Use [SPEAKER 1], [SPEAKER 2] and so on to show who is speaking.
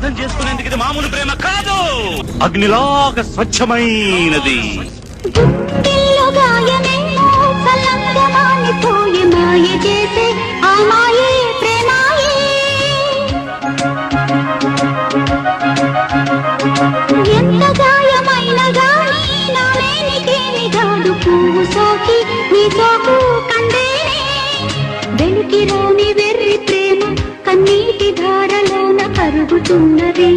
[SPEAKER 1] అర్థం చేసుకునేందుకు ఇది మామూలు ప్రేమ కాదు, అగ్నిలాగా స్వచ్ఛమైనది.
[SPEAKER 2] ఎంత గాయమైన గాని నా మేనికేమి కాదు, పువ్వు సోకి నీ సోకు కందేనే. వెలికి రాని వెర్రి ప్రేమ కన్నీటి ధారలోన కరుగుతున్నది.